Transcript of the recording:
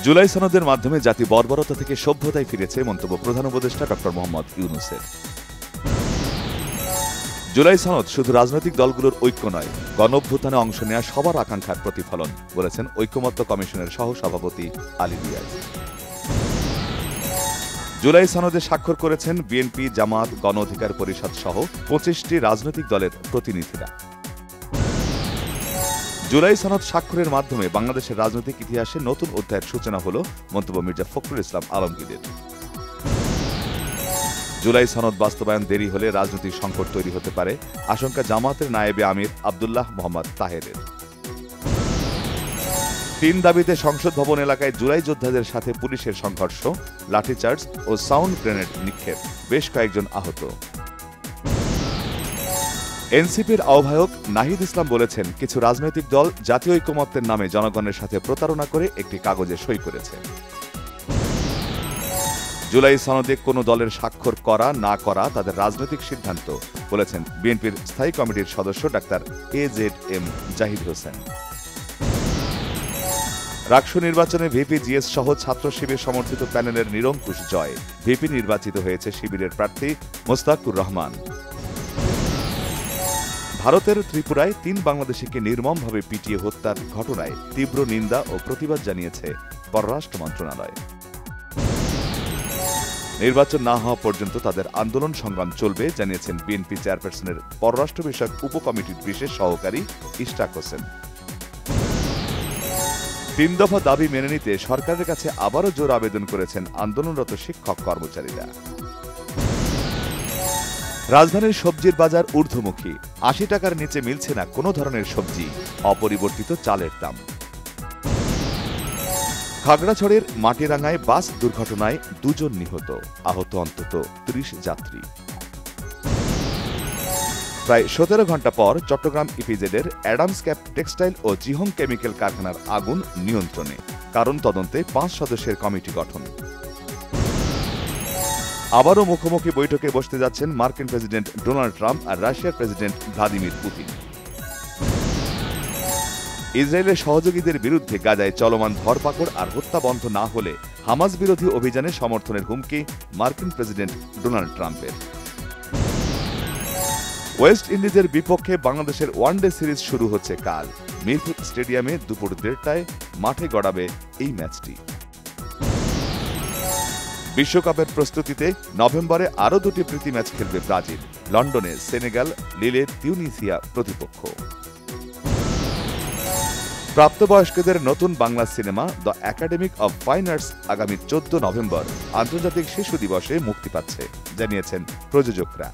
জুলাই সনদের মাধ্যমে জাতি বর্বরতা থেকে সভ্যতায় ফিরেছে মন্তব্য প্রধান উপদেষ্টা ড. মোহাম্মদ ইউনূসের। জুলাই সনদ শুধু রাজনৈতিক দলগুলোর ঐক্য নয়, গণঅভ্যুত্থানে অংশ নেওয়া সবার আকাঙ্ক্ষার প্রতিফলন বলেছেন ঐকমত্য কমিশনের সহসভাপতি আলী রিয়াজ। জুলাই সনদে স্বাক্ষর করেছেন বিএনপি, জামাত, গণ অধিকার পরিষদ সহ 25টি রাজনৈতিক দলের প্রতিনিধিরা। জুলাই সনদ স্বাক্ষরের মাধ্যমে বাংলাদেশের রাজনৈতিক ইতিহাসে নতুন অধ্যায়ের সূচনা হল মন্তব্য মির্জা ফখরুল ইসলাম আলমগীরের। জুলাই সনদ বাস্তবায়ন দেরি হলে রাজনৈতিক সংকট তৈরি হতে পারে, আশঙ্কা জামাতের নায়েবে আমির আব্দুল্লাহ মোহাম্মদ তাহেরের। 3 দাবিতে সংসদ ভবন এলাকায় জুলাই যোদ্ধাদের সাথে পুলিশের সংঘর্ষ, লাঠিচার্জ ও সাউন্ড গ্রেনেড নিক্ষেপ, বেশ কয়েকজন আহত। এনসিপির আহ্বায়ক নাহিদ ইসলাম বলেছেন, কিছু রাজনৈতিক দল জাতীয় ঐকমত্যের নামে জনগণের সাথে প্রতারণা করে একটি কাগজে সই করেছে। জুলাই সনদে কোনো দলের স্বাক্ষর করা না করা তাদের রাজনৈতিক সিদ্ধান্ত বলেছেন বিএনপির স্থায়ী কমিটির সদস্য ডাক্তার AZM জাহিদ হোসেন। রাকসু নির্বাচনে ভিপি জিএস সহ ছাত্র শিবির সমর্থিত প্যানেলের নিরঙ্কুশ জয়, ভিপি নির্বাচিত হয়েছে শিবিরের প্রার্থী মোস্তাকুর রহমান। ভারতের ত্রিপুরায় 3 বাংলাদেশিকে নির্মমভাবে পিটিয়ে হত্যার ঘটনায় তীব্র নিন্দা ও প্রতিবাদ জানিয়েছে পররাষ্ট্র মন্ত্রণালয়। নির্বাচন না হওয়া পর্যন্ত তাদের আন্দোলন সংগ্রাম চলবে জানিয়েছেন বিএনপি চেয়ারপারসনের পররাষ্ট্র বিষয়ক উপকমিটির বিশেষ সহকারী ইশরাক হোসেন। 3 দফা দাবি মেনে নিতে সরকারের কাছে আবারও জোর আবেদন করেছেন আন্দোলনরত শিক্ষক কর্মচারীরা। রাজধানীর সবজির বাজার ঊর্ধ্বমুখী, 80 টাকার নিচে মিলছে না কোনো ধরনের সবজি, অপরিবর্তিত চালের দাম। খাগড়াছড়ির মাটিরাঙ্গায় বাস দুর্ঘটনায় 2 জন নিহত, আহত অন্তত 30 যাত্রী। প্রায় 17 ঘণ্টা পর চট্টগ্রাম ইপিজেডের অ্যাডামস ক্যাপ টেক্সটাইল ও জিহং কেমিক্যাল কারখানার আগুন নিয়ন্ত্রণে, কারণ তদন্তে 5 সদস্যের কমিটি গঠন। আবারও মুখোমুখি বৈঠকে বসতে যাচ্ছেন মার্কিন প্রেসিডেন্ট ডোনাল্ড ট্রাম্প আর রাশিয়ার প্রেসিডেন্ট ভ্লাদিমির পুতিন। ইসরায়েলের সহযোগীদের বিরুদ্ধে গাজায় চলমান ধরপাকড় আর হত্যা বন্ধ না হলে হামাস বিরোধী অভিযানে সমর্থনের হুমকি মার্কিন প্রেসিডেন্ট ডোনাল্ড ট্রাম্পের। ওয়েস্ট ইন্ডিজের বিপক্ষে বাংলাদেশের ওয়ানডে সিরিজ শুরু হচ্ছে কাল। মিরপুর স্টেডিয়ামে দুপুর 1:30টায় মাঠে গড়াবে এই ম্যাচটি। বিশ্বকাপের প্রস্তুতিতে নভেম্বরে আরও 2টি প্রীতি ম্যাচ খেলবে ব্রাজিল। লন্ডনে সেনেগাল, লিলে তিউনিসিয়া প্রতিপক্ষ। প্রাপ্তবয়স্কদের নতুন Bangla cinema the academic of fine arts আগামী 14 নভেম্বর আন্তর্জাতিক শিশু দিবসে মুক্তি পাচ্ছে জানিয়েছেন প্রযোজকরা।